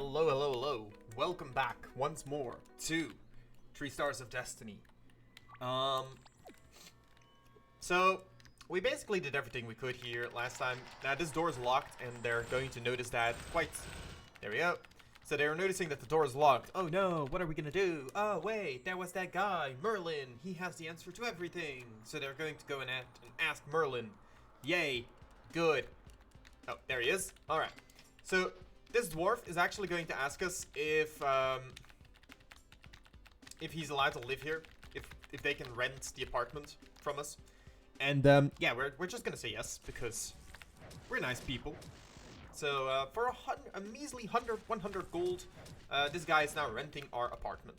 Hello, hello, hello. Welcome back once more to 3 Stars of Destiny. So we basically did everything we could here last time. Now this door is locked and they're going to notice that quite... There we go. So they were noticing that the door is locked. Oh no, what are we gonna do? Oh wait, there was that guy, Merlin. He has the answer to everything. So they're going to go and ask Merlin. Yay, good. Oh, there he is. Alright. So this dwarf is actually going to ask us if he's allowed to live here, if they can rent the apartment from us. And yeah, we're just gonna say yes because we're nice people. So for a measly 100 gold, this guy is now renting our apartment.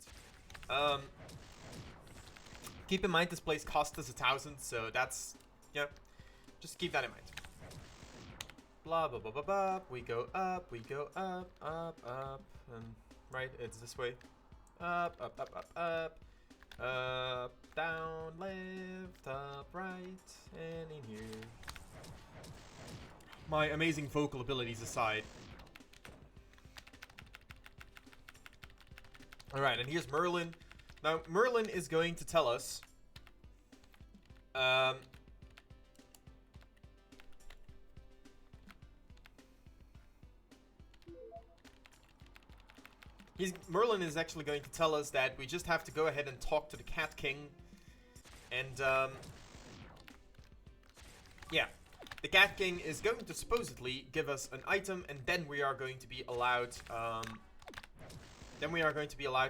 Keep in mind this place cost us 1,000, so that's, yeah, just keep that in mind. Blah blah blah blah blah. We go up, up, and right, it's this way. Up, down, left, up, right, and in here. My amazing vocal abilities aside. Alright, and here's Merlin. Now, Merlin is going to tell us... Merlin is actually going to tell us that we just have to go ahead and talk to the Cat King. And, yeah. The Cat King is going to supposedly give us an item, and then we are going to be allowed, to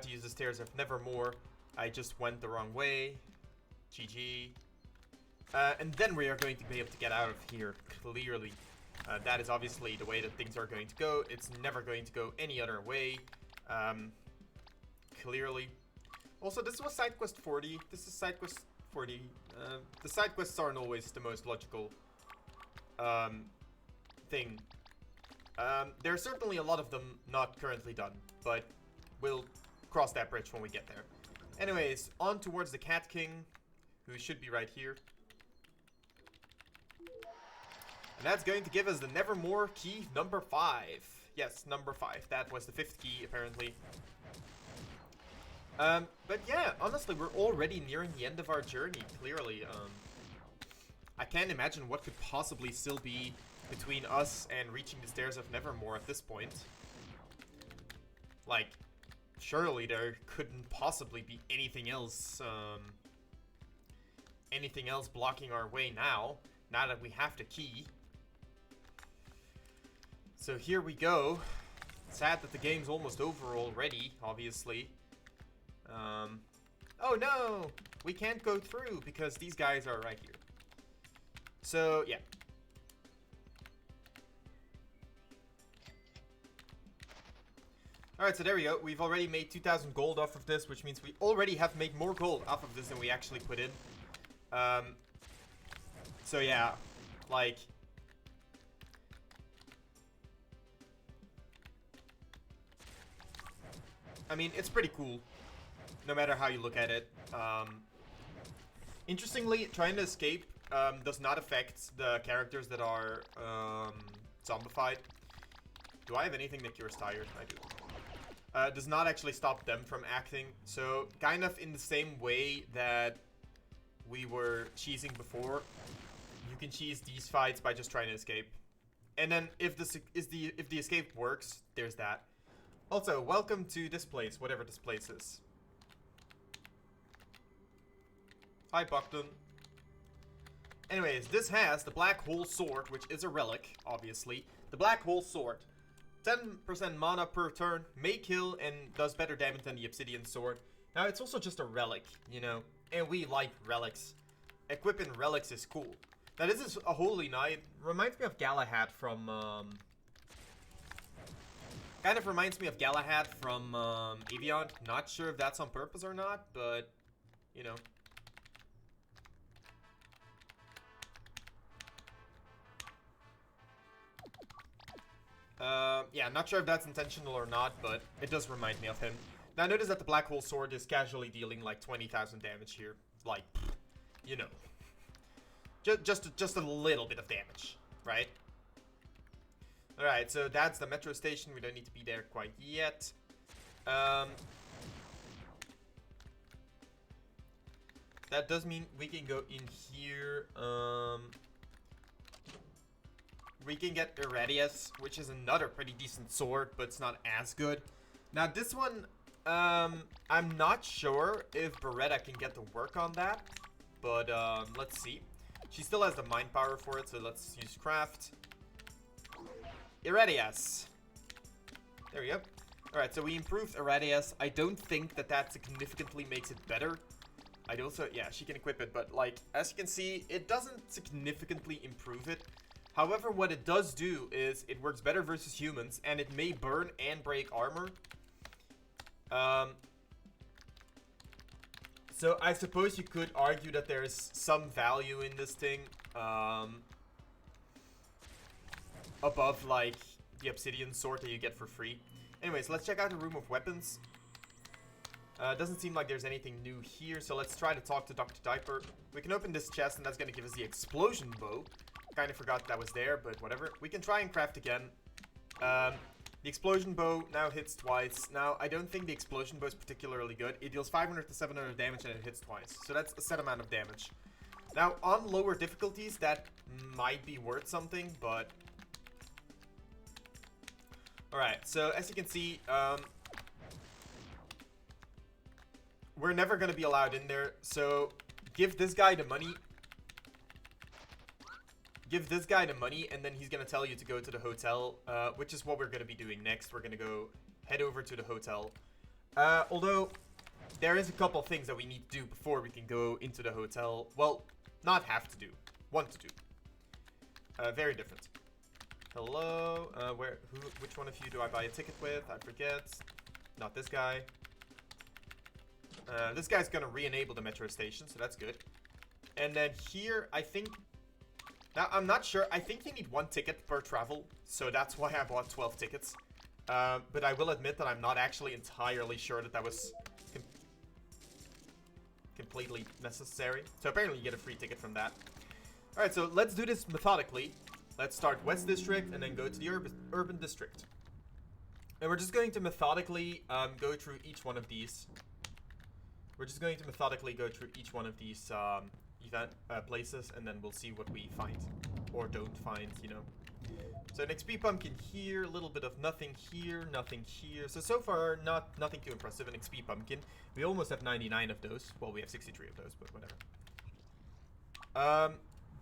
use the Stairs of Nevermore. I just went the wrong way. GG. And then we are going to be able to get out of here, clearly. That is obviously the way that things are going to go. It's never going to go any other way. Clearly. Also, this was side quest 40. This is side quest 40. The side quests aren't always the most logical thing. There are certainly a lot of them not currently done, but we'll cross that bridge when we get there. Anyways, on towards the Cat King, who should be right here. And that's going to give us the Nevermore key number 5. Yes, number 5. That was the 5th key, apparently. But yeah, honestly, we're already nearing the end of our journey, clearly. I can't imagine what could possibly still be between us and reaching the Stairs of Nevermore at this point. Like, surely there couldn't possibly be anything else blocking our way now that we have the key. So here we go. Sad that the game's almost over already, obviously. Oh no! We can't go through because these guys are right here. So, yeah. Alright, so there we go. We've already made 2,000 gold off of this, which means we already have made more gold off of this than we actually put in. So yeah, like... I mean, it's pretty cool, no matter how you look at it. Interestingly, trying to escape does not affect the characters that are zombified. Do I have anything that cures tired? I do. Does not actually stop them from acting. So, kind of in the same way that we were cheesing before, you can cheese these fights by just trying to escape. And then if the escape works, there's that. Also, welcome to this place, whatever this place is. Hi, Buckton. Anyways, this has the Black Hole Sword, which is a relic, obviously. The Black Hole Sword. 10% mana per turn, may kill, and does better damage than the Obsidian Sword. Now, it's also just a relic, you know, and we like relics. Equipping relics is cool. Now, this is a Holy Knight. Reminds me of Galahad from, kind of reminds me of Galahad from, Yveen. Not sure if that's on purpose or not, but, you know. Yeah, not sure if that's intentional or not, but it does remind me of him. Now, notice that the Black Hole Sword is casually dealing, like, 20,000 damage here. Like, you know. Just a little bit of damage, right? Alright, so that's the metro station. We don't need to be there quite yet. That does mean we can go in here. We can get Irradius, which is another pretty decent sword, but it's not as good. Now this one, I'm not sure if Beretta can get to work on that, but let's see. She still has the mind power for it, so let's use craft. Irradius. There we go. Alright, so we improved Irradius. I don't think that that significantly makes it better. I'd also, yeah, she can equip it, but like, as you can see, it doesn't significantly improve it. However, what it does do is it works better versus humans, and it may burn and break armor. So I suppose you could argue that there's some value in this thing. Above, like, the obsidian sword that you get for free. Anyways, let's check out the room of weapons. Doesn't seem like there's anything new here, so let's try to talk to Dr. Diaper. We can open this chest, and that's going to give us the explosion bow. Kind of forgot that was there, but whatever. We can try and craft again. The explosion bow now hits twice. Now, I don't think the explosion bow is particularly good. It deals 500 to 700 damage, and it hits twice. So that's a set amount of damage. Now, on lower difficulties, that might be worth something, but... Alright, so as you can see, we're never going to be allowed in there, so give this guy the money. Give this guy the money, and then he's going to tell you to go to the hotel, which is what we're going to be doing next. We're going to go head over to the hotel. Although, there is a couple things that we need to do before we can go into the hotel. Well, not have to do. Want to do. Very different. Hello, which one of you do I buy a ticket with? I forget. Not this guy. This guy's gonna re-enable the metro station, so that's good. And then here, I think... Now, I'm not sure. I think you need 1 ticket per travel, so that's why I bought 12 tickets. But I will admit that I'm not actually entirely sure that that was completely necessary. So apparently you get a free ticket from that. Alright, so let's do this methodically. Let's start West District and then go to the Urban District. And we're just going to methodically go through each one of these. We're just going to methodically go through each one of these event places, and then we'll see what we find. Or don't find, you know. So an XP pumpkin here, a little bit of nothing here, nothing here. So far, nothing too impressive. An XP pumpkin. We almost have 99 of those. Well, we have 63 of those, but whatever.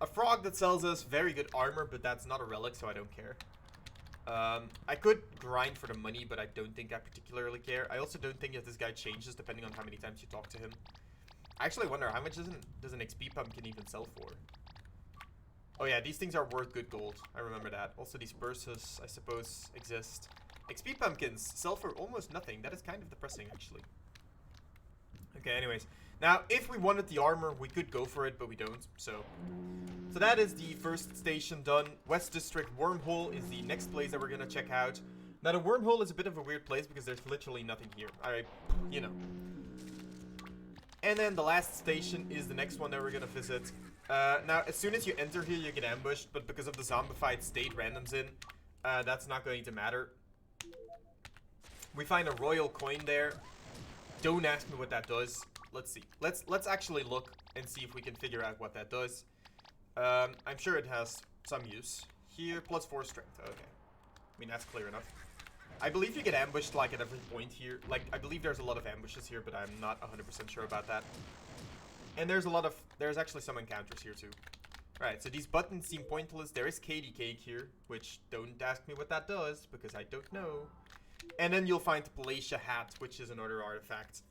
A frog that sells us very good armor, but that's not a relic, so I don't care. I could grind for the money, but I don't think I particularly care. I also don't think that this guy changes depending on how many times you talk to him. I actually wonder, how much does an XP pumpkin even sell for? Oh yeah, these things are worth good gold. I remember that. Also, these purses, I suppose, exist. XP pumpkins sell for almost nothing. That is kind of depressing, actually. Okay, anyways. Now, if we wanted the armor, we could go for it, but we don't, so that is the first station done. West District Wormhole is the next place that we're gonna check out. Now, the Wormhole is a bit of a weird place because there's literally nothing here. Alright, you know. And then the last station is the next one that we're gonna visit. Now, as soon as you enter here, you get ambushed, but because of the zombified state randoms in, that's not going to matter. We find a royal coin there. Don't ask me what that does. Let's see. Let's actually look and see if we can figure out what that does. I'm sure it has some use. Here, +4 strength. Okay. I mean, that's clear enough. I believe you get ambushed, like, at every point here. Like, I believe there's a lot of ambushes here, but I'm not 100% sure about that. And there's actually some encounters here, too. Alright, so these buttons seem pointless. There is Katie Cake here, which don't ask me what that does, because I don't know. And then you'll find the Palatial Hat, which is another artifact.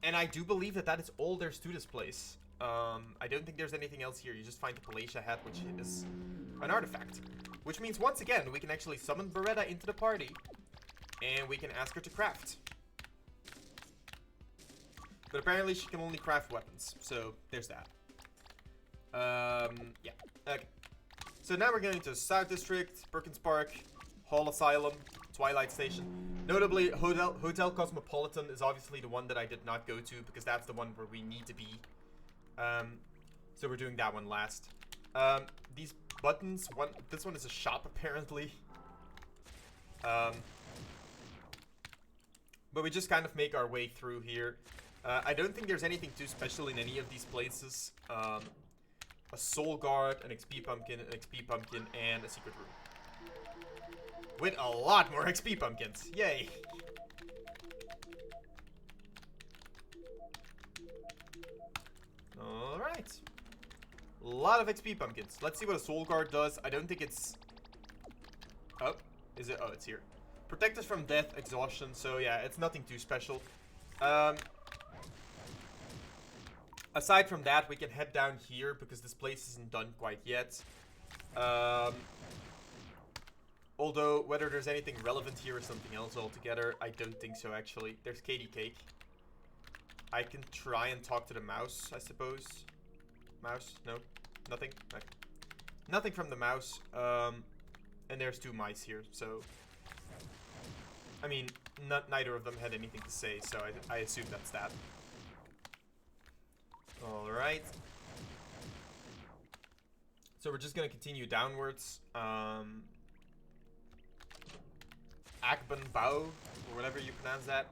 And I do believe that that is all there's to this place. I don't think there's anything else here. You just find the Palatial Hat, which is an artifact. Which means, once again, we can actually summon Beretta into the party. And we can ask her to craft. But apparently she can only craft weapons. So, there's that. Yeah. Okay. So now we're going to South District, Perkins Park, Hall Asylum, Twilight Station. Notably, Hotel Cosmopolitan is obviously the one that I did not go to, because that's the one where we need to be. So we're doing that one last. These buttons, this one is a shop apparently. Um, but we just kind of make our way through here. I don't think there's anything too special in any of these places. A soul guard, an XP pumpkin, an XP pumpkin, and a secret room. With a lot more XP pumpkins. Yay! Alright. A lot of XP pumpkins. Let's see what a soul guard does. I don't think it's... Oh, is it? Oh, it's here. Protect us from death, exhaustion. So yeah, it's nothing too special. Aside from that, we can head down here because this place isn't done quite yet. Although, whether there's anything relevant here or something else altogether, I don't think so, actually. There's Katie Cake. I can try and talk to the mouse, I suppose. Mouse? No? Nothing? Okay. Nothing from the mouse. And there's 2 mice here, so... I mean, neither of them had anything to say, so I assume that's that. Alright. So we're just gonna continue downwards. Akban Bao, or whatever you pronounce that.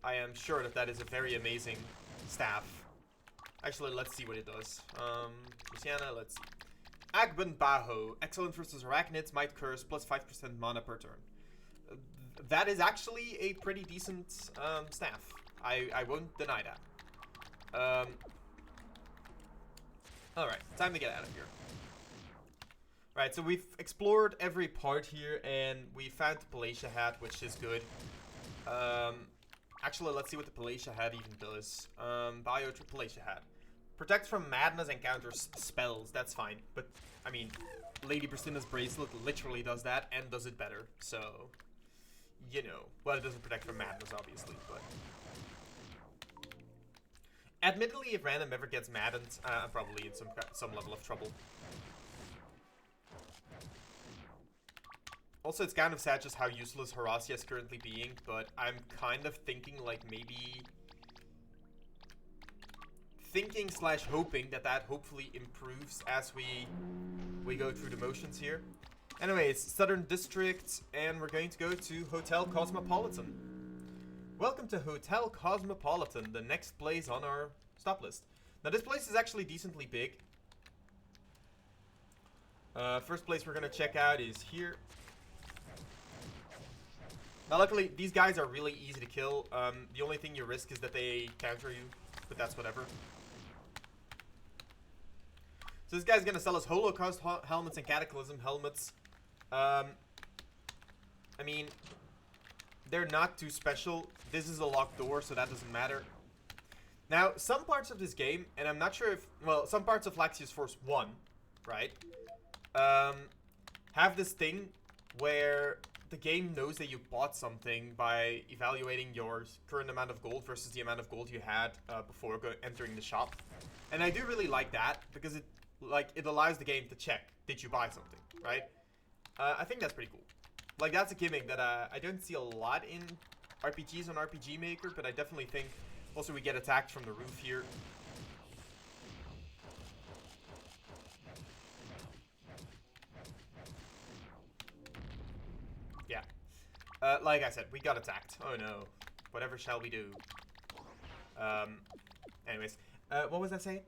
I am sure that that is a very amazing staff. Actually, let's see what it does. Luciana, let's see. Akban Baho, excellent versus arachnids, might curse, plus 5% mana per turn. That is actually a pretty decent staff. I won't deny that. Alright, time to get out of here. Right, so we've explored every part here, and we found the Palatial Hat, which is good. Actually, let's see what the Palatial Hat even does. Palatial Hat. Protects from madness and counters spells, that's fine. But, I mean, Lady Bristina's Bracelet literally does that, and does it better. So, you know. Well, it doesn't protect from madness, obviously, but... Admittedly, if random ever gets maddened, I'm probably in some level of trouble. Also, it's kind of sad just how useless Horacia is currently being, but I'm kind of thinking, like, maybe... Thinking/hoping that hopefully improves as we go through the motions here. Anyways, Southern District, and we're going to go to Hotel Cosmopolitan. Welcome to Hotel Cosmopolitan, the next place on our stop list. Now, this place is actually decently big. First place we're going to check out is here. Now, luckily, these guys are really easy to kill. The only thing you risk is that they counter you, but that's whatever. So this guy's going to sell us Holocaust helmets and Cataclysm helmets. I mean, they're not too special. This is a locked door, so that doesn't matter. Now, some parts of this game, and I'm not sure if... Well, some parts of Laxius Force 1, right? Have this thing where the game knows that you bought something by evaluating your current amount of gold versus the amount of gold you had before entering the shop. And I do really like that, because it allows the game to check, did you buy something, right? I think that's pretty cool. Like, that's a gimmick that I don't see a lot in RPGs on RPG Maker, but I definitely think... Also, we get attacked from the roof here. Yeah. Like I said, we got attacked. Oh no. Whatever shall we do? Anyways. What was I saying?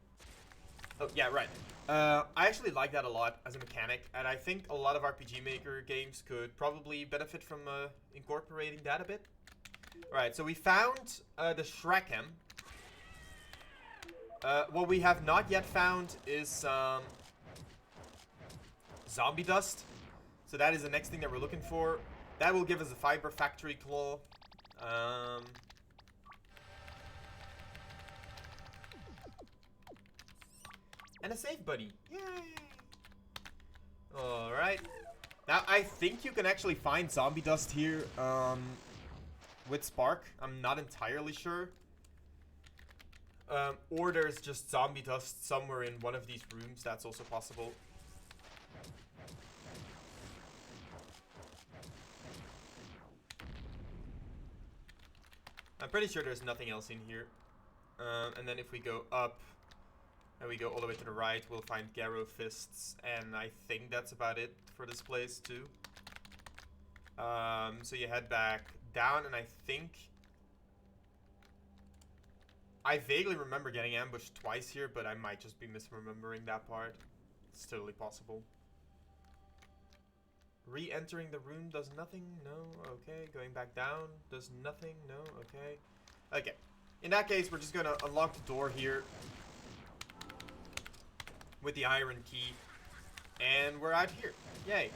Oh, yeah, right. I actually like that a lot as a mechanic, and I think a lot of RPG Maker games could probably benefit from incorporating that a bit. Alright, so we found the Shrekem. What we have not yet found is zombie dust. So that is the next thing that we're looking for. That will give us a fiber factory claw. And a save buddy. Yay! Alright. Now, I think you can actually find zombie dust here with Spark. I'm not entirely sure. Or there's just zombie dust somewhere in one of these rooms. That's also possible. I'm pretty sure there's nothing else in here. And then if we go up, And we go all the way to the right, we'll find Garrow Fists, and I think that's about it for this place too. So you head back down, and I think... I vaguely remember getting ambushed twice here, but I might just be misremembering that part. It's totally possible. Re-entering the room does nothing? No? Okay. Going back down does nothing? No? Okay. Okay. In that case, we're just gonna unlock the door here with the iron key, and we're out here. Yay.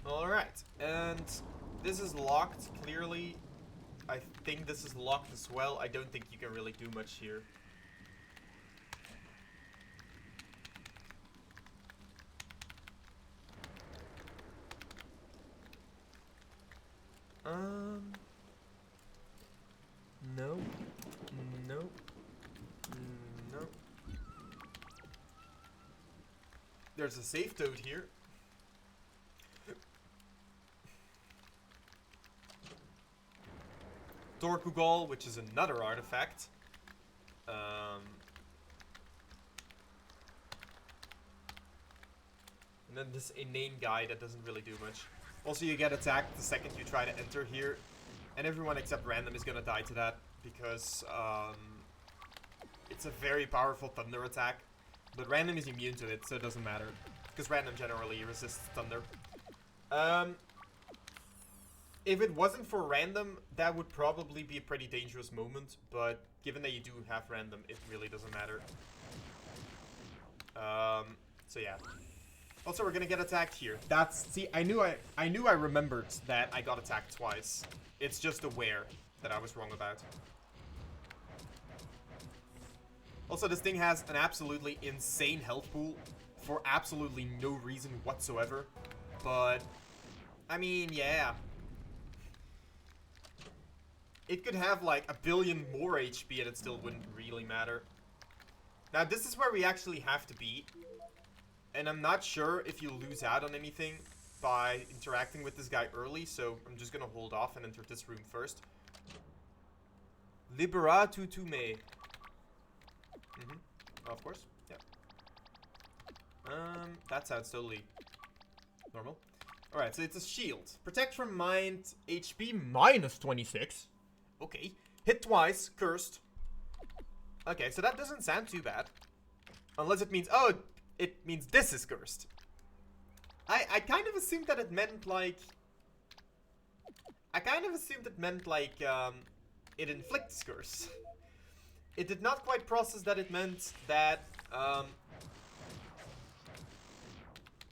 Alright, and this is locked, clearly. I think this is locked as well. I don't think you can really do much here. No. No. No. There's a safe toad here. Torkugal, which is another artifact. And then this inane guy that doesn't really do much. Also, you get attacked the second you try to enter here. And everyone except Random is gonna die to that. Because it's a very powerful thunder attack. But Random is immune to it, so it doesn't matter. Because Random generally resists thunder. If it wasn't for Random, that would probably be a pretty dangerous moment. But given that you do have Random, it really doesn't matter. So yeah. Also, we're gonna get attacked here. See, I knew I remembered that I got attacked twice. It's just aware that I was wrong about. Also, this thing has an absolutely insane health pool for absolutely no reason whatsoever. But, I mean, yeah. It could have like 1 billion more HP and it still wouldn't really matter. Now, this is where we actually have to be. And I'm not sure if you lose out on anything by interacting with this guy early, so I'm just gonna hold off and enter this room first. Liberatu tu me. Of course, yeah. That sounds totally normal. Alright, so it's a shield. Protect from mind, HP minus 26. Okay. Hit twice, cursed. Okay, so that doesn't sound too bad. Unless it means, oh, it means this is cursed. I kind of assumed that it meant like... it inflicts curse. It did not quite process that it meant that,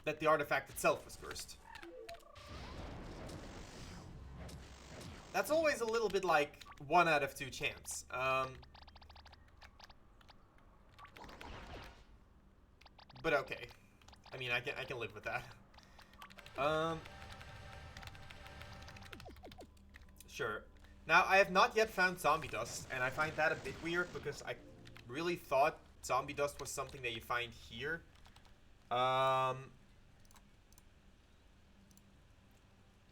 that the artifact itself was cursed. That's always a little bit like 1 out of 2 chance. But okay. I mean, I can live with that. Sure. Now, I have not yet found zombie dust, and I find that a bit weird because I really thought zombie dust was something that you find here.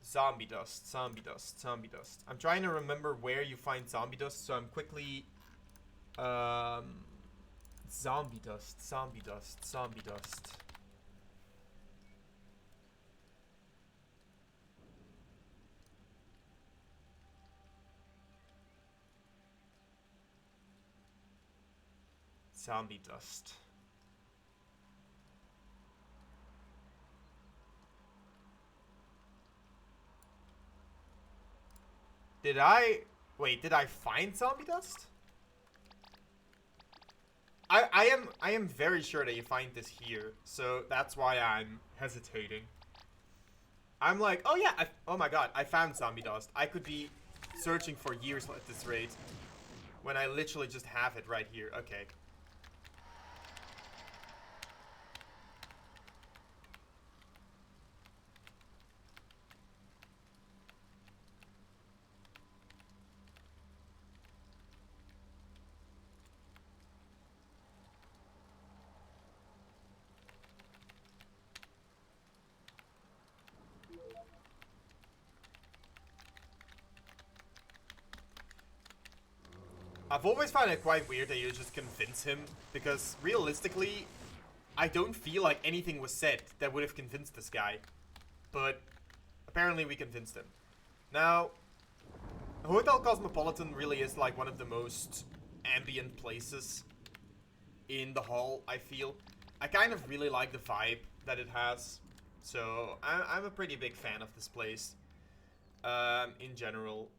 Zombie dust, zombie dust, zombie dust. I'm trying to remember where you find zombie dust, so I'm quickly... zombie dust, zombie dust, zombie dust. Zombie dust. Did I find zombie dust? I am very sure that you find this here, so that's why I'm hesitating. I'm like, oh yeah, oh my god, I found zombie dust. I could be searching for years at this rate when I literally just have it right here. Okay. I've always found it quite weird that you just convince him, because realistically, I don't feel like anything was said that would have convinced this guy. But apparently we convinced him. Now, Hotel Cosmopolitan really is like one of the most ambient places in the hall, I feel. I kind of really like the vibe that it has. So, I'm a pretty big fan of this place. In general.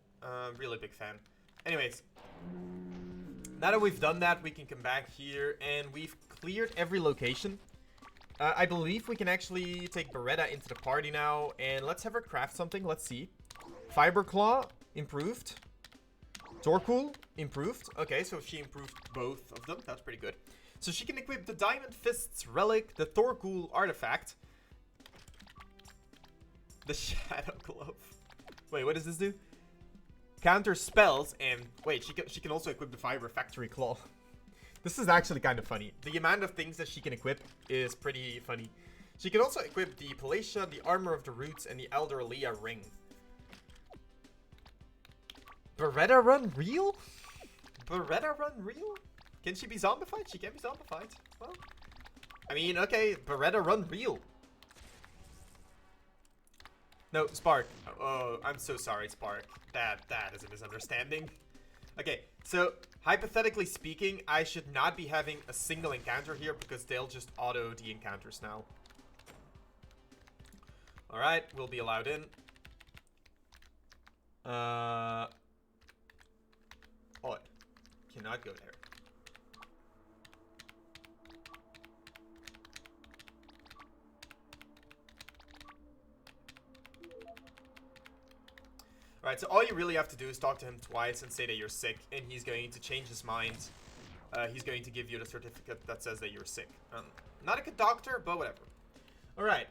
Really big fan. Anyways. Now that we've done that, we can come back here, and we've cleared every location. I believe we can actually take Beretta into the party now, and let's have her craft something. Let's see. Fiber Claw, improved. Torkool, improved. Okay, so she improved both of them. That's pretty good. So she can equip the Diamond Fists Relic, the Torkool Artifact, the Shadow Glove. Wait, what does this do? Counter spells, and wait, she can also equip the Fiber Factory Claw. This is actually kind of funny. The amount of things that she can equip is pretty funny. She can also equip the Palatia, the Armor of the Roots, and the Aldorlea Ring. Beretta Run Real? Beretta Run Real? Can she be zombified? She can be zombified. Well, I mean, okay, Beretta Run Real. No, Spark. Oh, I'm so sorry, Spark. That is a misunderstanding. Okay, so hypothetically speaking, I should not be having a single encounter here because they'll just auto the encounters now. Alright, we'll be allowed in. Oh, cannot go there. Alright, so all you really have to do is talk to him twice and say that you're sick, and he's going to change his mind. He's going to give you the certificate that says that you're sick. Not a good doctor, but whatever. Alright,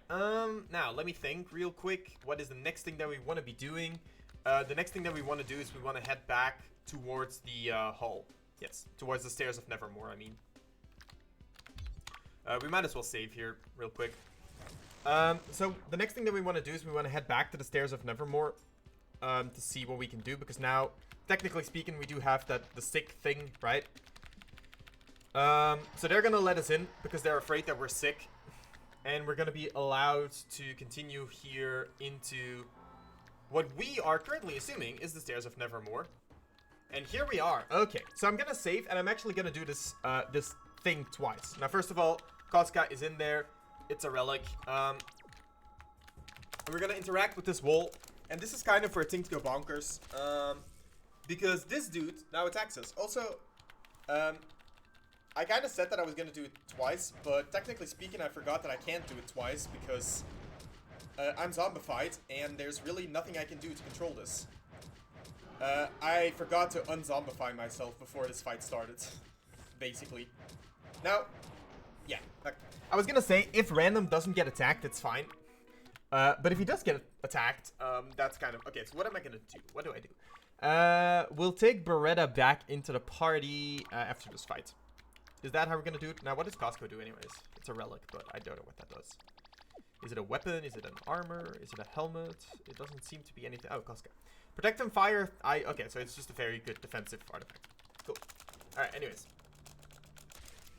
now let me think real quick. What is the next thing that we want to be doing? The next thing that we want to do is we want to head back towards the hall. Yes, towards the Stairs of Nevermore, I mean. We might as well save here real quick. So the next thing that we want to do is we want to head back to the Stairs of Nevermore. To see what we can do, because now, technically speaking, we do have the sick thing, right? So they're gonna let us in because they're afraid that we're sick, and we're gonna be allowed to continue here into what we are currently assuming is the Stairs of Nevermore. And here we are. Okay, so I'm gonna save, and I'm actually gonna do this this thing twice. Now, first of all, Koska is in there. It's a relic. We're gonna interact with this wall. And this is kind of for a thing to go bonkers, because this dude now attacks us. Also, I kind of said that I was going to do it twice, but technically speaking, I forgot that I can't do it twice, because I'm zombified, and there's really nothing I can do to control this. I forgot to unzombify myself before this fight started, basically. Now, yeah, I was going to say, if random doesn't get attacked, it's fine. But if he does get attacked, that's kind of... Okay, so what am I going to do? What do I do? We'll take Beretta back into the party after this fight. Is that how we're going to do it? Now, what does Costco do anyways? It's a relic, but I don't know what that does. Is it a weapon? Is it an armor? Is it a helmet? It doesn't seem to be anything. Oh, Costco. Protect and fire. Okay, so it's just a very good defensive artifact. Cool. Alright, anyways.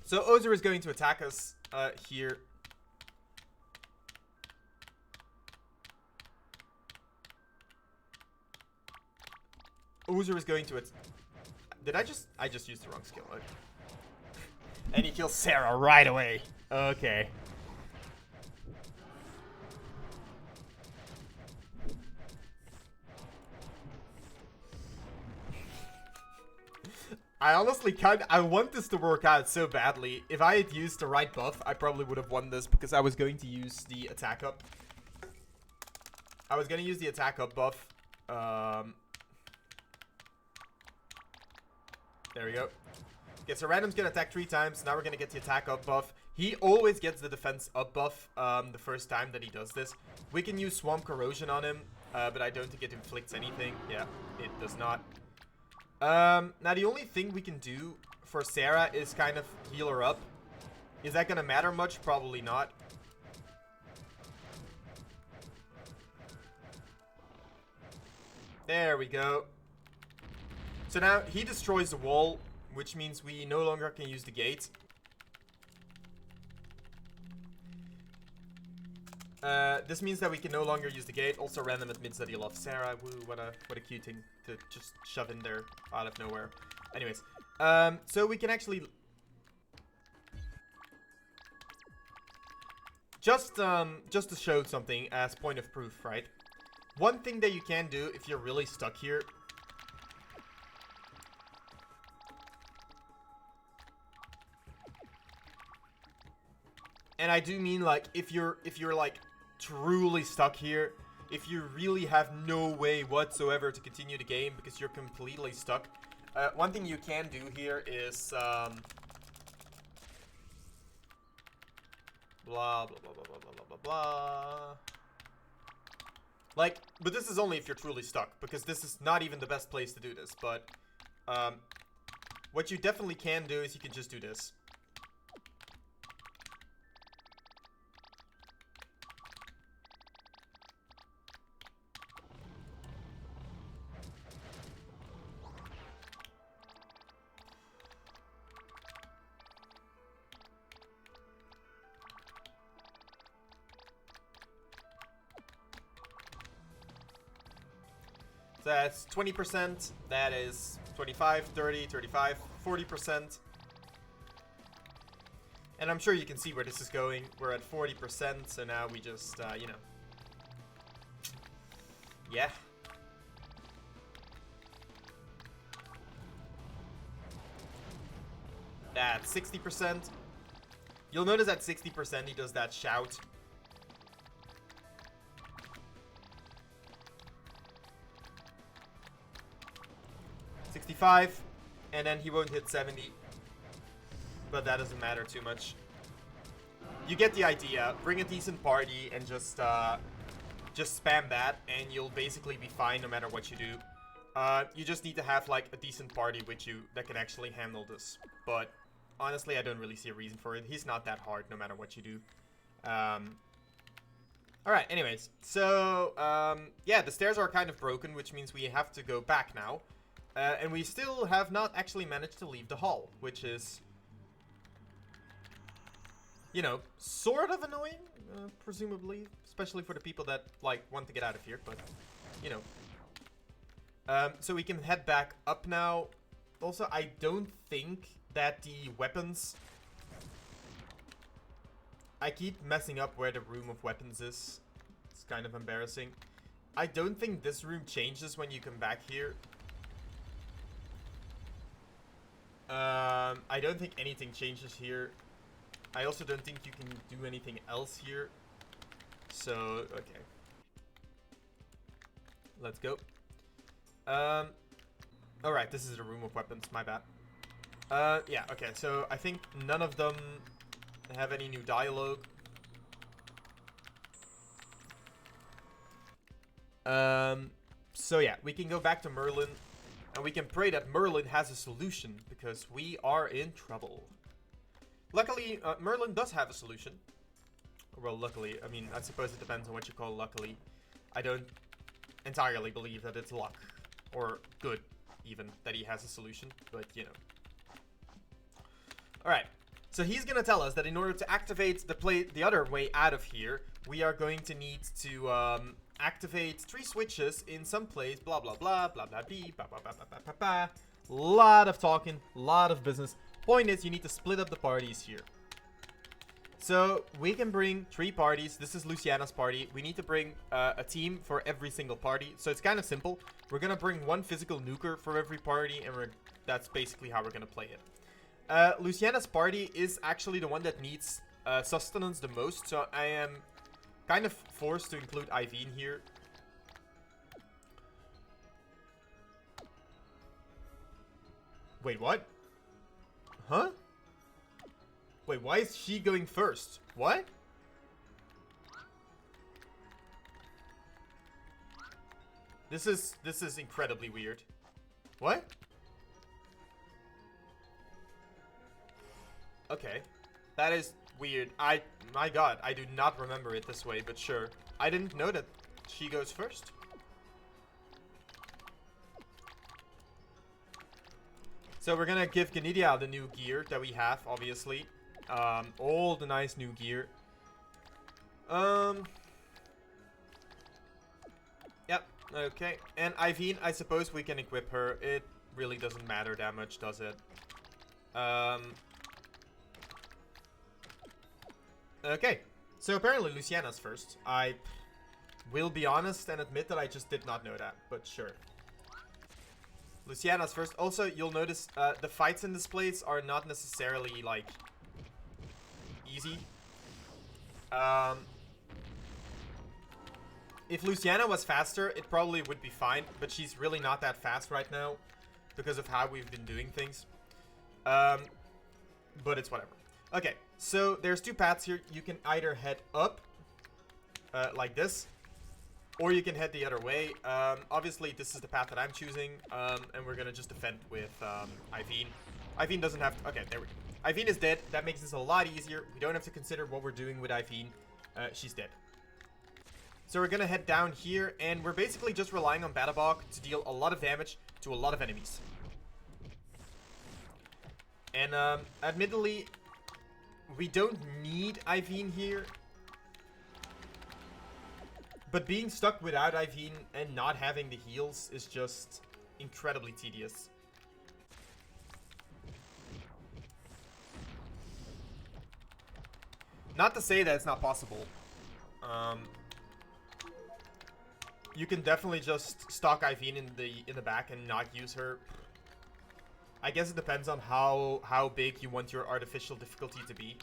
So Ozer is going to attack us here. Ozer is going to it. Did I just used the wrong skill. Okay. And he kills Sarah right away. Okay. I honestly I want this to work out so badly. If I had used the right buff, I probably would have won this because I was going to use the attack up. I was going to use the attack up buff. There we go. Okay, so random's gonna attack 3 times. Now we're gonna get the attack up buff. He always gets the defense up buff the first time that he does this. We can use Swamp Corrosion on him, but I don't think it inflicts anything. Yeah, it does not. Now the only thing we can do for Sarah is kind of heal her up. Is that gonna matter much? Probably not. There we go. So now he destroys the wall, which means we no longer can use the gate. This means that we can no longer use the gate. Also, random admits that he loves Sarah. Woo, what a cute thing to just shove in there out of nowhere. Anyways, so we can actually just to show something as point of proof, right? One thing that you can do if you're really stuck here. And I do mean, like, if you're like truly stuck here, if you really have no way whatsoever to continue the game because you're completely stuck, one thing you can do here is blah blah blah blah blah blah blah blah. Like, but this is only if you're truly stuck, because this is not even the best place to do this. But what you definitely can do is you can just do this. That's 20%, that is 25, 30, 35, 40%. And I'm sure you can see where this is going. We're at 40%, so now we just, you know. Yeah. That's 60%. You'll notice at 60% he does that shout. And then he won't hit 70, but that doesn't matter too much. You get the idea. Bring a decent party and just spam that, and you'll basically be fine no matter what you do. You just need to have like a decent party with you that can actually handle this. But honestly, I don't really see a reason for it. He's not that hard no matter what you do. Alright, anyways. So, yeah, the stairs are kind of broken, which means we have to go back now. And we still have not actually managed to leave the hall, which is, you know, sort of annoying, presumably, especially for the people that, like, want to get out of here, but, you know. So we can head back up now. Also, I don't think that the weapons... I keep messing up where the room of weapons is. It's kind of embarrassing. I don't think this room changes when you come back here. I don't think anything changes here. I also don't think you can do anything else here. So, okay. Let's go. Alright, this is the room of weapons, my bad. Yeah, okay, so I think none of them have any new dialogue. So yeah, we can go back to Merlin. And we can pray that Merlin has a solution, because we are in trouble. Luckily, Merlin does have a solution. Well, luckily. I mean, I suppose it depends on what you call luckily. I don't entirely believe that it's luck. Or good, even, that he has a solution. But, you know. Alright. So he's going to tell us that in order to activate the other way out of here, we are going to need to... activate 3 switches in some place, blah blah blah, blah blah blah, blah blah blah blah blah blah. Lot of talking, lot of business. Point is, you need to split up the parties here. So we can bring 3 parties. This is Luciana's party. We need to bring a team for every single party. So it's kind of simple. We're gonna bring 1 physical nuker for every party, and that's basically how we're gonna play it. Luciana's party is actually the one that needs sustenance the most. So I am kind of forced to include Yveen here. Wait, what? Huh? Wait, why is she going first? What? This is incredibly weird. What? Okay. That is weird. My god, I do not remember it this way, but sure. I didn't know that she goes first. So we're gonna give Genidia the new gear that we have, obviously. All the nice new gear. Yep, okay. And Yveen, I suppose we can equip her. It really doesn't matter that much, does it? Okay. So apparently Luciana's first. I will be honest and admit that I just did not know that, but sure. Luciana's first. Also, you'll notice the fights in this place are not necessarily, like, easy. If Luciana was faster, it probably would be fine, but she's really not that fast right now because of how we've been doing things. But it's whatever. Okay, so there's two paths here. You can either head up, like this, or you can head the other way. Obviously, this is the path that I'm choosing, and we're gonna just defend with Yveen. Yveen doesn't have to... Okay, there we go. Yveen is dead. That makes this a lot easier. We don't have to consider what we're doing with Yveen. She's dead. So we're gonna head down here, and we're basically just relying on Battlebog to deal a lot of damage to a lot of enemies. And admittedly, we don't need Yveen here. But being stuck without Yveen and not having the heals is just incredibly tedious. Not to say that it's not possible. You can definitely just stock Yveen in the back and not use her. I guess it depends on how big you want your artificial difficulty to be.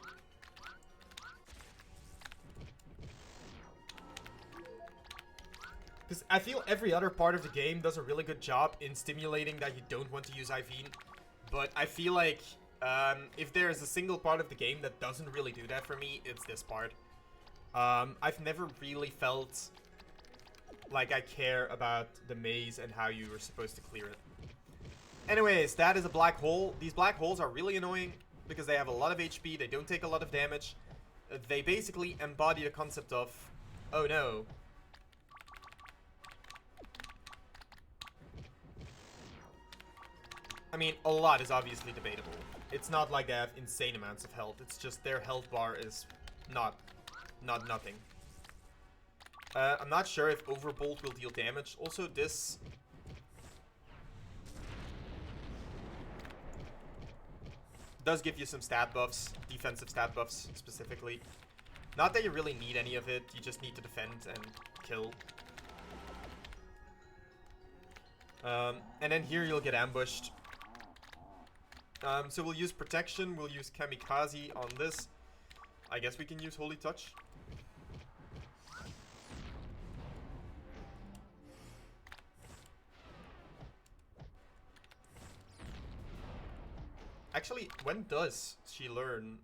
Because I feel every other part of the game does a really good job in stimulating that you don't want to use Yveen. But I feel like if there is a single part of the game that doesn't really do that for me, it's this part. I've never really felt like I care about the maze and how you are supposed to clear it. Anyways, that is a black hole. These black holes are really annoying because they have a lot of HP, they don't take a lot of damage. They basically embody the concept of, oh no. I mean, a lot is obviously debatable. It's not like they have insane amounts of health, it's just their health bar is not nothing. I'm not sure if Overbolt will deal damage. Also, this... does give you some stat buffs, defensive stat buffs specifically. Not that you really need any of it, you just need to defend and kill. And then here you'll get ambushed. So we'll use protection, we'll use kamikaze on this. I guess we can use holy touch. Actually, when does she learn?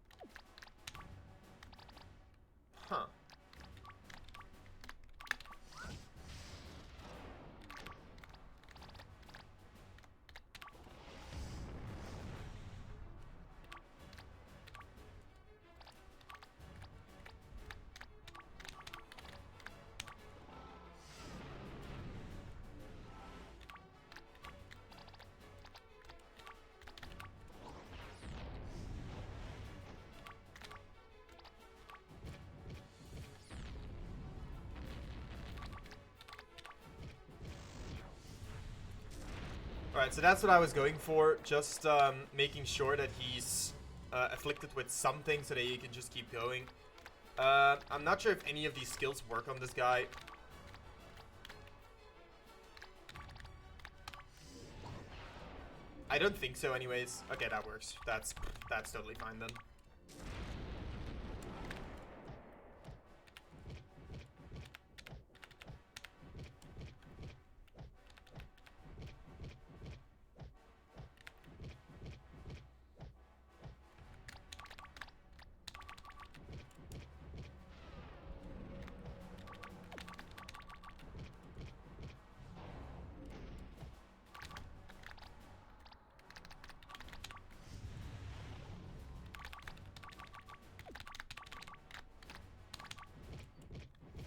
Huh. Alright, so that's what I was going for. Just making sure that he's afflicted with something so that he can just keep going. I'm not sure if any of these skills work on this guy. I don't think so anyways. Okay, that works. That's totally fine then.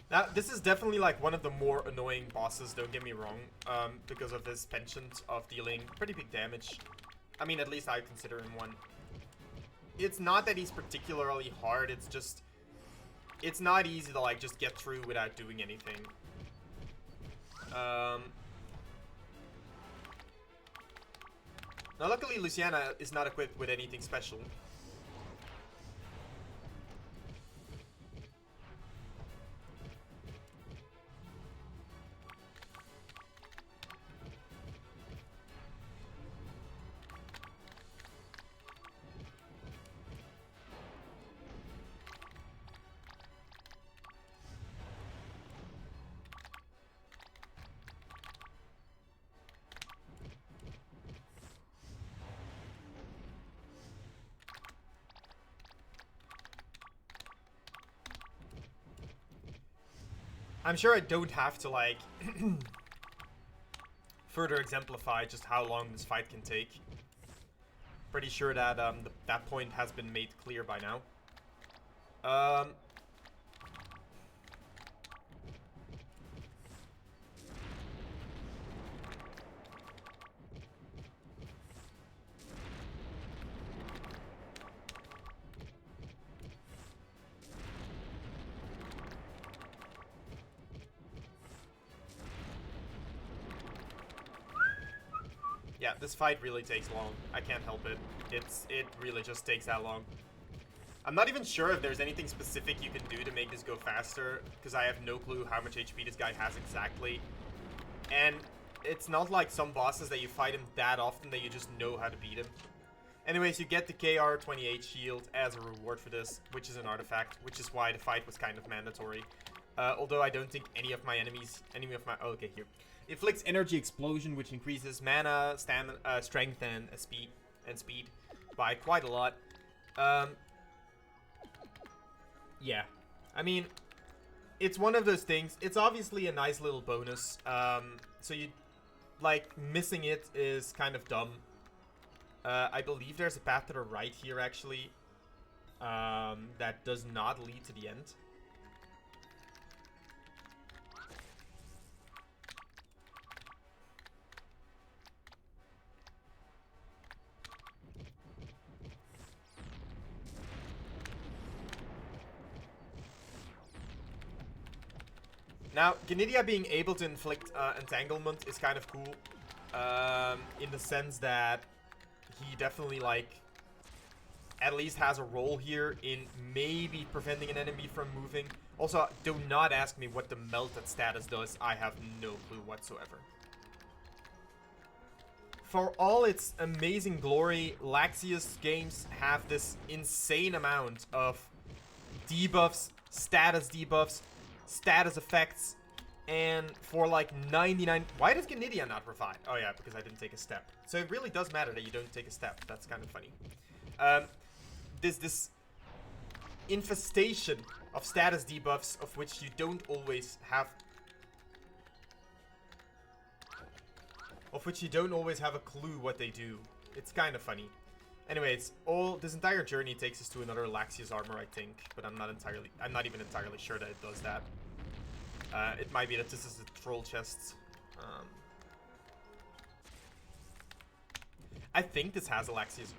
Now, this is definitely like one of the more annoying bosses, don't get me wrong, because of his penchant of dealing pretty big damage. I mean, at least I consider him one. It's not that he's particularly hard, it's just... It's not easy to, like, just get through without doing anything. Now, luckily, Luciana is not equipped with anything special. I'm sure I don't have to, like, further exemplify just how long this fight can take. Pretty sure that that point has been made clear by now. Yeah, this fight really takes long. I can't help it. It really just takes that long. I'm not even sure if there's anything specific you can do to make this go faster, because I have no clue how much HP this guy has exactly. And it's not like some bosses that you fight him that often that you just know how to beat him. Anyways, you get the KR-28 shield as a reward for this, which is an artifact, which is why the fight was kind of mandatory. Although I don't think any of my enemies... Oh, okay, here. Inflicts energy explosion, which increases mana, stamina, strength, and speed by quite a lot. Yeah, I mean, it's one of those things. It's obviously a nice little bonus. So you, like, missing it is kind of dumb. I believe there's a path to the right here, actually, that does not lead to the end. Now, Gnidia being able to inflict entanglement is kind of cool, in the sense that he definitely, like, at least has a role here in maybe preventing an enemy from moving. Also, do not ask me what the melted status does. I have no clue whatsoever. For all its amazing glory, Laxius games have this insane amount of debuffs, status effects, and for like 99... Why does Gnidia not revive? Oh yeah, because I didn't take a step. So it really does matter that you don't take a step. That's kind of funny. This infestation of status debuffs of which you don't always have... Of which you don't always have a clue what they do. It's kind of funny. Anyways, this entire journey takes us to another Laxius armor, I think, but I'm not even entirely sure that it does that. It might be that this is the troll chests. I think this has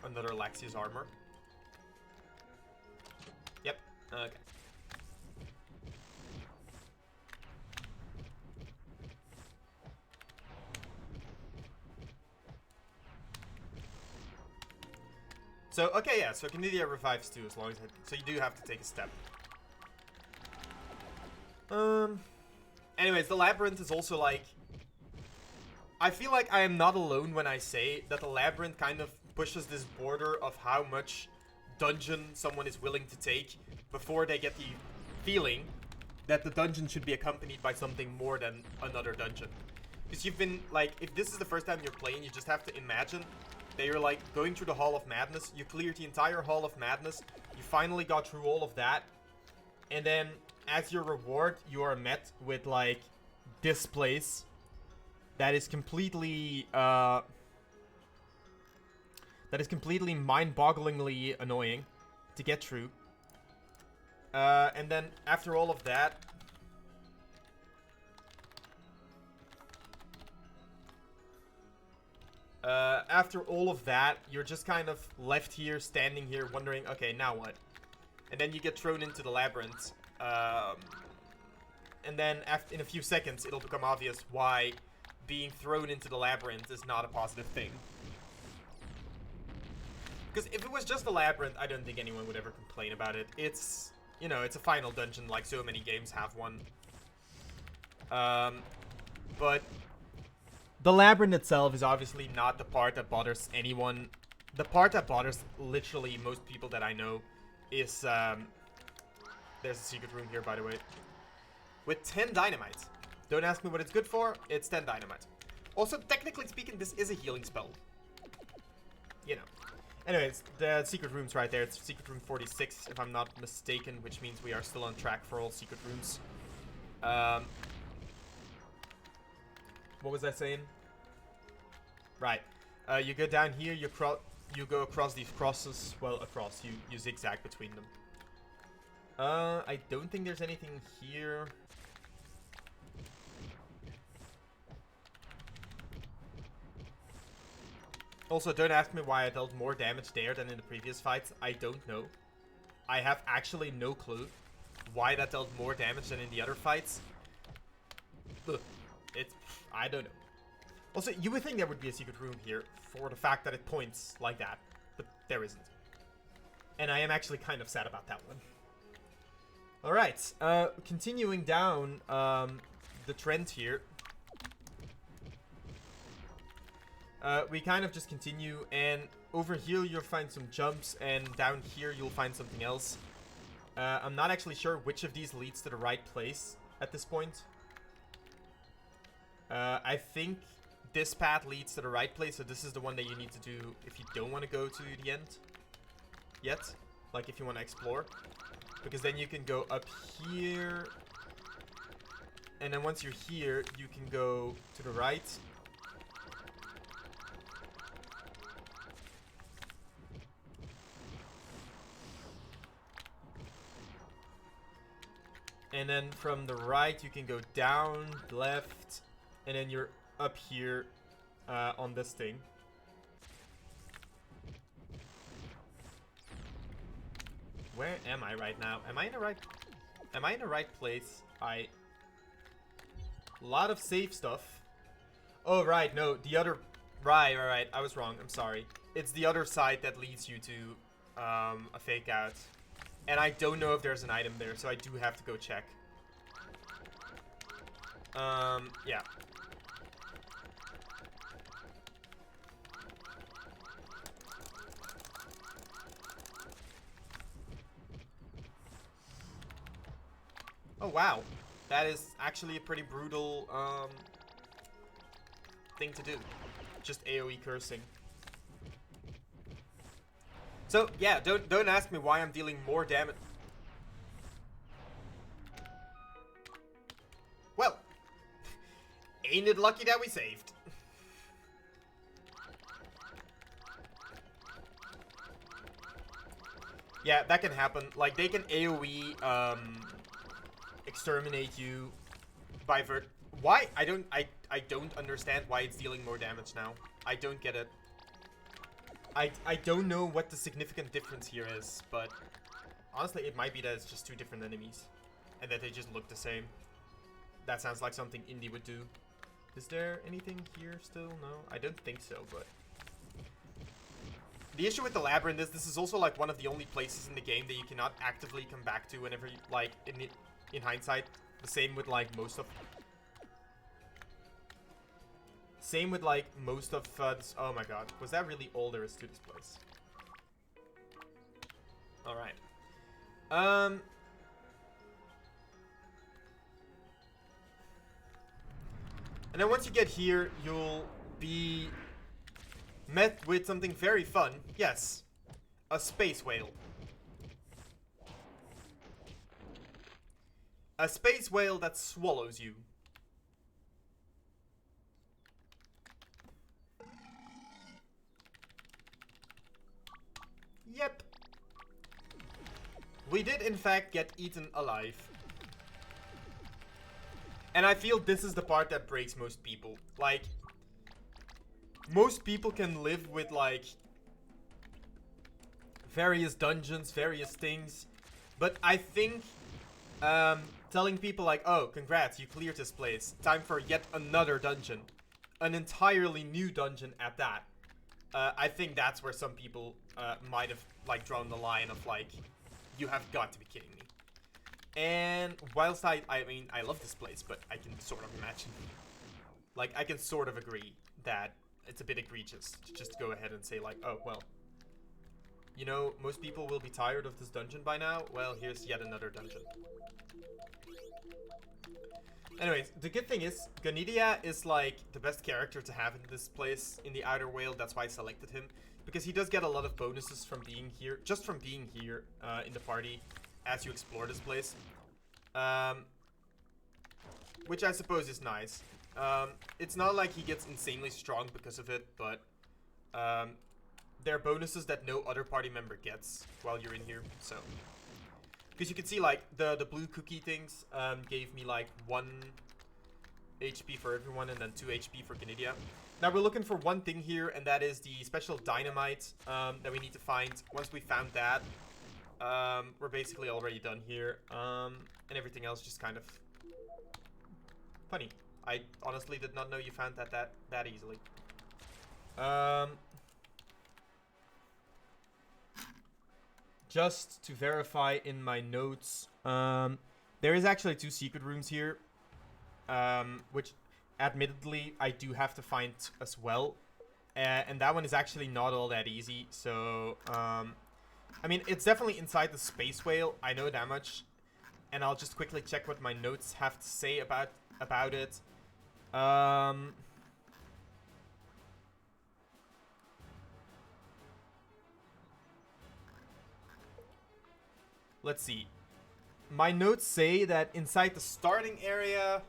another Laxius armor. Yep. Okay. So, okay, yeah, so Gnidia revives too, as long as so you do have to take a step. Anyways, the Labyrinth is also like... I feel like I am not alone when I say that the Labyrinth kind of pushes this border of how much dungeon someone is willing to take before they get the feeling that the dungeon should be accompanied by something more than another dungeon. Because you've been, like, if this is the first time you're playing, you just have to imagine that you're, like, going through the Hall of Madness. You cleared the entire Hall of Madness. You finally got through all of that. And then, as your reward, you are met with, like, this place that is completely, mind-bogglingly annoying to get through. And then, after all of that... After all of that, you're just kind of left here, standing here, wondering, okay, now what? And then you get thrown into the labyrinth. And then in a few seconds, it'll become obvious why being thrown into the labyrinth is not a positive thing. Because if it was just a labyrinth, I don't think anyone would ever complain about it. It's, you know, it's a final dungeon, like so many games have one. But the labyrinth itself is obviously not the part that bothers anyone. The part that bothers literally most people that I know is, there's a secret room here, by the way, with 10 dynamite. Don't ask me what it's good for, it's 10 dynamite. Also, technically speaking, this is a healing spell. You know. Anyways, the secret room's right there. It's secret room 46, if I'm not mistaken, which means we are still on track for all secret rooms. What was I saying? Right. You go down here, you go across these crosses. Well, across. You zigzag between them. I don't think there's anything here. Also, don't ask me why I dealt more damage there than in the previous fights. I don't know. I have actually no clue why that dealt more damage than in the other fights. Ugh. I don't know. Also, you would think there would be a secret room here for the fact that it points like that, but there isn't. And I am actually kind of sad about that one. Alright, continuing down the trend here. We kind of just continue, and over here you'll find some jumps, and down here you'll find something else. I'm not actually sure which of these leads to the right place at this point. I think this path leads to the right place, so this is the one that you need to do if you don't want to go to the end yet. Like if you want to explore. Because then you can go up here. And then once you're here, you can go to the right. And then from the right, you can go down, left, and then you're up here on this thing. Where am I right now? Am I in the right place? A lot of safe stuff. Oh, right, no, the other... Right, I was wrong, I'm sorry. It's the other side that leads you to a fake out. And I don't know if there's an item there, so I do have to go check. Yeah. Oh, wow. That is actually a pretty brutal, thing to do. Just AoE cursing. So, yeah, don't ask me why I'm dealing more damage. Well, ain't it lucky that we saved? Yeah, that can happen. Like, they can AoE, exterminate you by why? I don't understand why it's dealing more damage now. I don't get it. I don't know what the significant difference here is, but honestly, it might be that it's just two different enemies and that they just look the same. That sounds like something Indie would do. Is there anything here still? No, I don't think so, but the issue with the Labyrinth is this is also like one of the only places in the game that you cannot actively come back to whenever you, like, in hindsight. The same with like most of this. Oh my god, was that really all there is to this place? Alright. And then once you get here, you'll be met with something very fun. Yes, a space whale. A space whale that swallows you. Yep. We did in fact get eaten alive. And I feel this is the part that breaks most people. Like, most people can live with, like, various dungeons, various things. But I think telling people like, oh, congrats, you cleared this place. Time for yet another dungeon. An entirely new dungeon at that. I think that's where some people might have, like, drawn the line of, like, you have got to be kidding me. And whilst I mean, I love this place, but I can sort of imagine, like, I can sort of agree that it's a bit egregious to just go ahead and say, like, oh, well, you know, most people will be tired of this dungeon by now. Well, here's yet another dungeon. Anyways, the good thing is, Ganidia is, like, the best character to have in this place, in the Outer Whale. That's why I selected him. Because he does get a lot of bonuses from being here, just from being here in the party, as you explore this place. Which I suppose is nice. It's not like he gets insanely strong because of it, but there are bonuses that no other party member gets while you're in here, so. Because you can see, like, the blue cookie things gave me, like, 1 HP for everyone and then 2 HP for Canidia. Now we're looking for one thing here, and that is the special dynamite that we need to find. Once we found that, we're basically already done here. And everything else just kind of funny. I honestly did not know you found that easily. Just to verify in my notes, there is actually 2 secret rooms here, which admittedly I do have to find as well, and that one is actually not all that easy. So I mean, it's definitely inside the space whale, I know that much, and I'll just quickly check what my notes have to say about it. Let's see. My notes say that inside the starting area,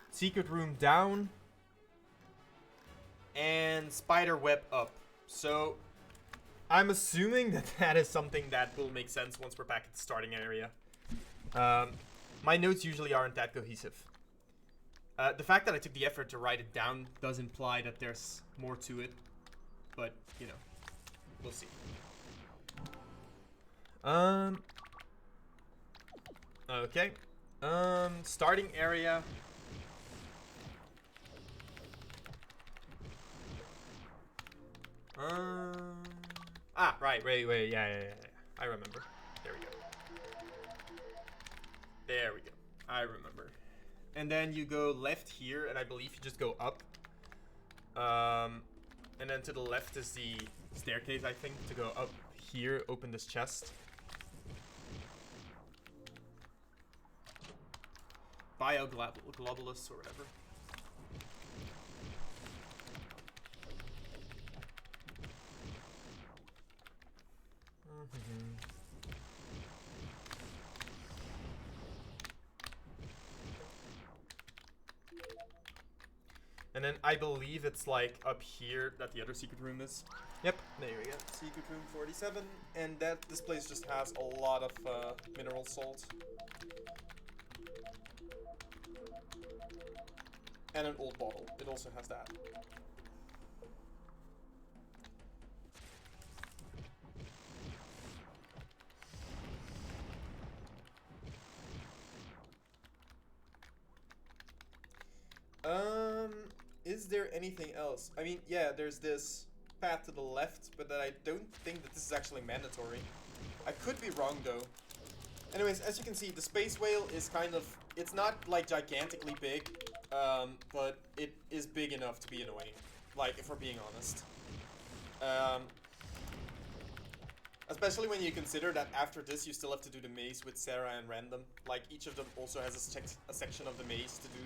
secret room down, and spider web up. So I'm assuming that that is something that will make sense once we're back at the starting area. My notes usually aren't that cohesive. The fact that I took the effort to write it down does imply that there's more to it. But, you know, we'll see. Okay. Starting area. Right, yeah. I remember. There we go. There we go. I remember. And then you go left here, and I believe you just go up. And then to the left is the staircase, I think, to go up here, open this chest. Bioglobulus or whatever. And then I believe it's like up here that the other secret room is. Yep, there we go. Secret room 47. And this place just has a lot of mineral salt. And an old bottle. It also has that. Is there anything else? I mean, yeah, there's this path to the left, but I don't think that this is actually mandatory. I could be wrong, though. Anyways, as you can see, the space whale is kind of... It's not, like, gigantically big, but it is big enough to be annoying. Like, if we're being honest. Especially when you consider that after this, you still have to do the maze with Sarah and Random. Like, each of them also has a section of the maze to do.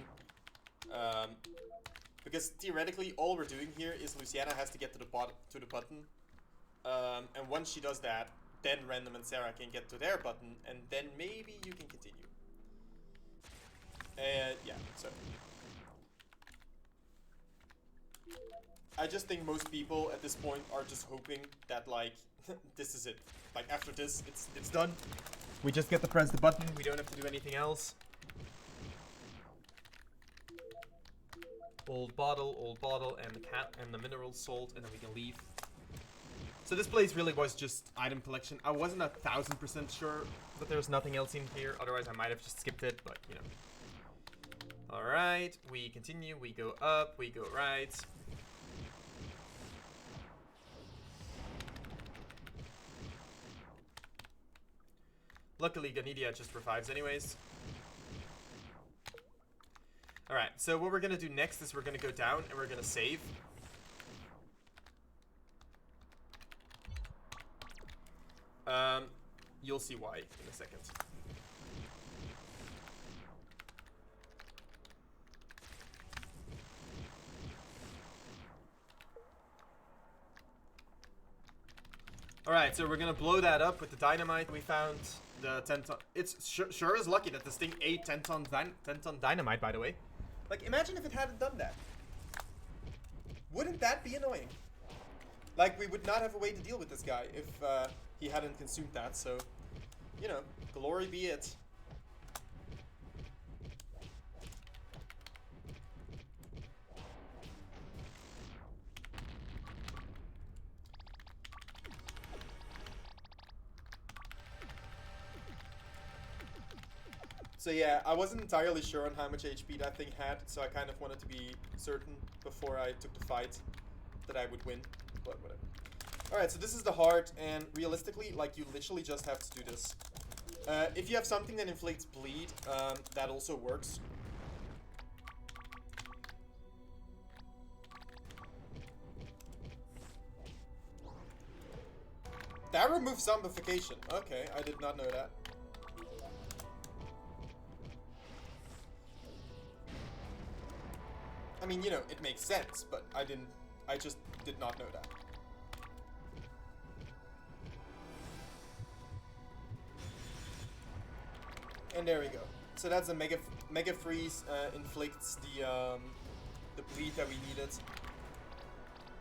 Because theoretically, all we're doing here is Luciana has to get to the button. And once she does that, then Random and Sarah can get to their button, and then maybe you can continue. Yeah, so. I just think most people at this point are just hoping that, like, this is it. Like, after this, it's done. We just get to press the button, we don't have to do anything else. old bottle, and the cat and the mineral salt, and then we can leave. So this place really was just item collection. I wasn't 1000% sure that there was nothing else in here. Otherwise, I might have just skipped it, but you know. Alright, we continue. We go up, we go right. Luckily, Ganidia just revives anyways. Alright, so what we're going to do next is we're going to go down and we're going to save. You'll see why in a second. Alright, so we're gonna blow that up with the dynamite we found. The 10-ton... It's sure is lucky that this thing ate 10-ton dynamite, by the way. Like, imagine if it hadn't done that. Wouldn't that be annoying? Like, we would not have a way to deal with this guy if he hadn't consumed that, so... You know, glory be it. So yeah, I wasn't entirely sure on how much HP that thing had, so I kind of wanted to be certain before I took the fight that I would win, but whatever. Alright, so this is the heart, and realistically, like, you literally just have to do this. If you have something that inflicts bleed, that also works. That removes zombification. Okay, I did not know that. I mean, you know, it makes sense, but I just did not know that. And there we go. So that's a mega freeze, inflicts the bleed that we needed.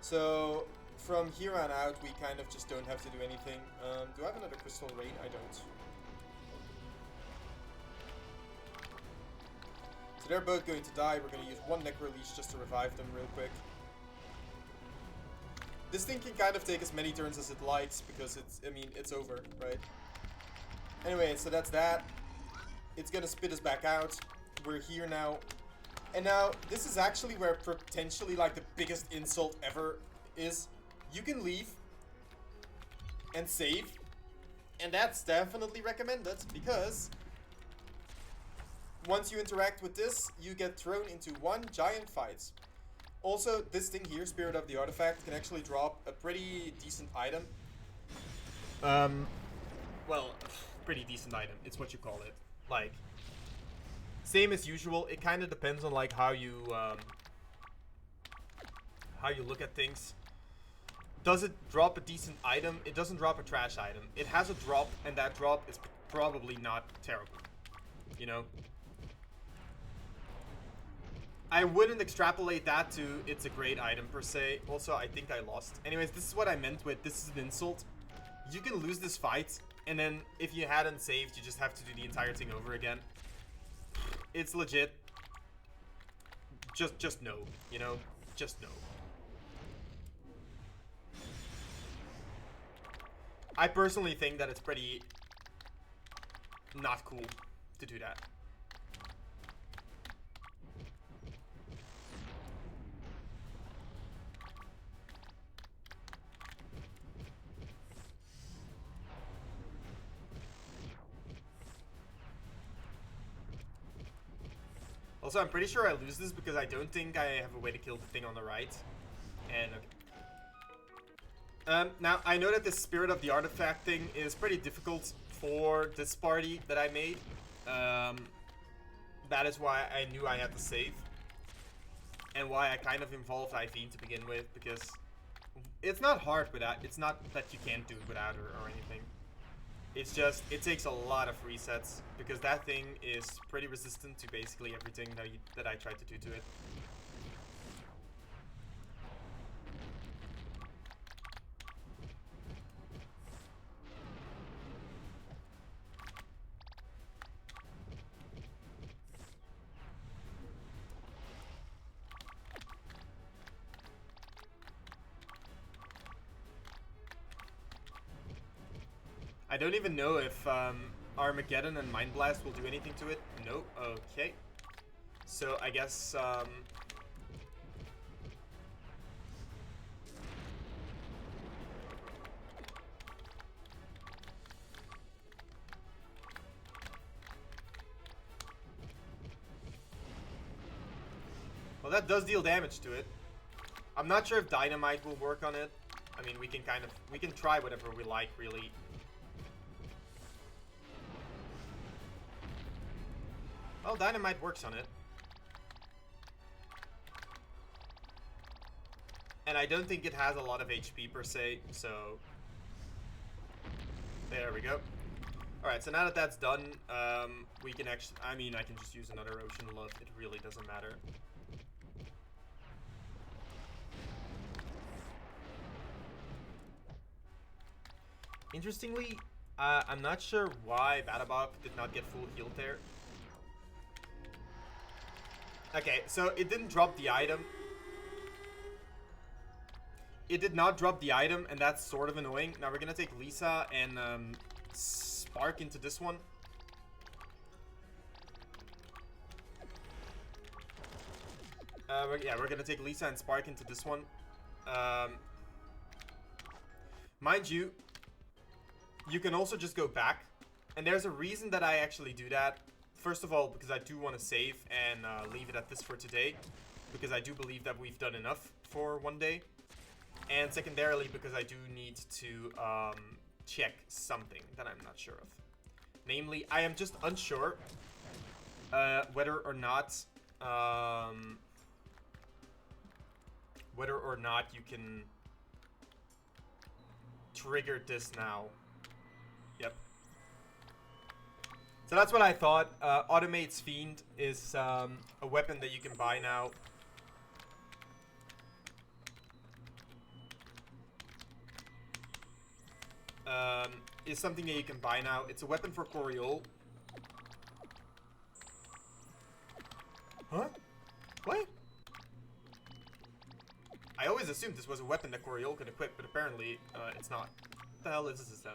So from here on out, we kind of just don't have to do anything. Do I have another crystal rain? I don't. So they're both going to die. We're going to use one necro leech just to revive them real quick. This thing can kind of take as many turns as it likes because I mean, it's over, right? Anyway, so that's that. It's going to spit us back out. We're here now. And now, this is actually where potentially, like, the biggest insult ever is. You can leave and save. And that's definitely recommended because once you interact with this, you get thrown into one giant fight. Also, this thing here, Spirit of the Artifact, can actually drop a pretty decent item. Well, pretty decent item. It's what you call it. Like, same as usual. It kind of depends on, like, how you look at things. Does it drop a decent item? It doesn't drop a trash item. It has a drop, and that drop is probably not terrible. You know? I wouldn't extrapolate that to it's a great item per se. Also, I think I lost. Anyways, this is what I meant with this is an insult. You can lose this fight, and then if you hadn't saved, you just have to do the entire thing over again. It's legit. Just no, you know? Just no. I personally think that it's pretty not cool to do that. Also, I'm pretty sure I lose this because I don't think I have a way to kill the thing on the right. And okay. Now, I know that the Spirit of the Artifact thing is pretty difficult for this party that I made. That is why I knew I had to save. And why I kind of involved Yveen to begin with, because it's not hard without. It's not that you can't do it without her or anything. It's just, it takes a lot of resets, because that thing is pretty resistant to basically everything that I tried to do to it. don't even know if Armageddon and Mind Blast will do anything to it. Nope. Okay. So I guess well, that does deal damage to it. I'm not sure if Dynamite will work on it. I mean, we can try whatever we like, really. Well, Dynamite works on it. And I don't think it has a lot of HP per se, so... There we go. Alright, so now that that's done, we can actually... I mean, I can just use another Ocean Love. It really doesn't matter. Interestingly, I'm not sure why Battlebop did not get full heal there. Okay, so it didn't drop the item. It did not drop the item, and that's sort of annoying. Now we're gonna take Lisa and Spark into this one. Yeah, we're gonna take Lisa and Spark into this one. Mind you, you can also just go back. And there's a reason that I actually do that. First of all, because I do want to save and leave it at this for today. Because I do believe that we've done enough for one day. And secondarily, because I do need to check something that I'm not sure of. Namely, I am just unsure whether or not you can trigger this now. Yep. So that's what I thought. Automate's Fiend is a weapon that you can buy now. Is something that you can buy now. It's a weapon for Coriol. Huh? What? I always assumed this was a weapon that Coriol could equip, but apparently it's not. What the hell is this then?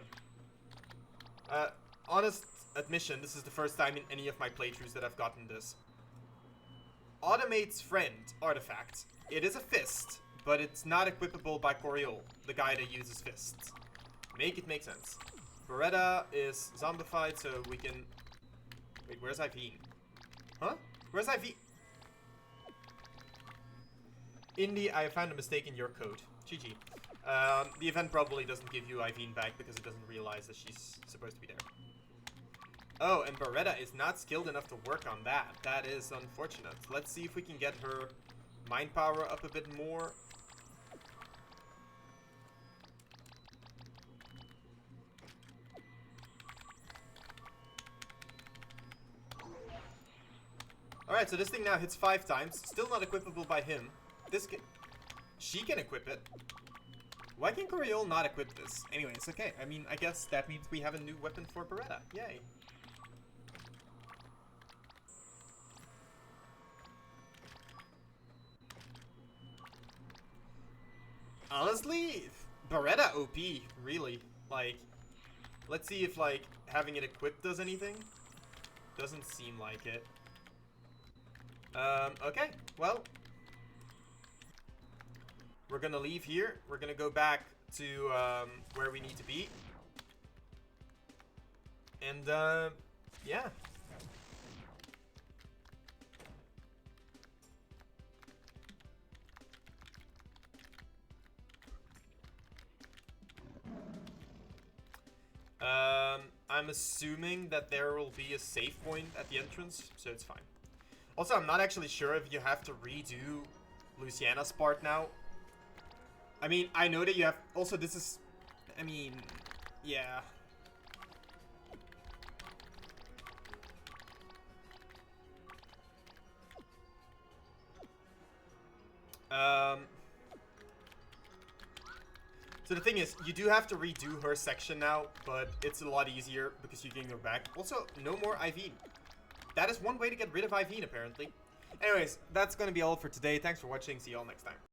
Honest admission, this is the first time in any of my playthroughs that I've gotten this. Automate's Friend artifact. It is a fist, but it's not equipable by Coriol, the guy that uses fists. Make it make sense. Beretta is zombified, so we can... Wait, where's Yveen? Huh? Where's Yveen? Indy, I found a mistake in your code. GG. The event probably doesn't give you Yveen back because it doesn't realize that she's supposed to be there. Oh, and Beretta is not skilled enough to work on that. That is unfortunate. Let's see if we can get her mind power up a bit more. Alright, so this thing now hits 5 times. Still not equipable by him. This can... She can equip it. Why can Coriol not equip this? Anyways, okay. I mean, I guess that means we have a new weapon for Beretta. Yay. Honestly, Beretta OP, really. Like, let's see if, like, having it equipped does anything. Doesn't seem like it. Okay, well, we're gonna leave here. We're gonna go back to where we need to be. And, yeah. I'm assuming that there will be a save point at the entrance, so it's fine. Also, I'm not actually sure if you have to redo Luciana's part now. I mean, I know that you have... Also, this is... I mean, yeah. So the thing is, you do have to redo her section now, but it's a lot easier because you can go back. Also, no more Yveen. That is one way to get rid of Yveen, apparently. Anyways, that's going to be all for today. Thanks for watching. See you all next time.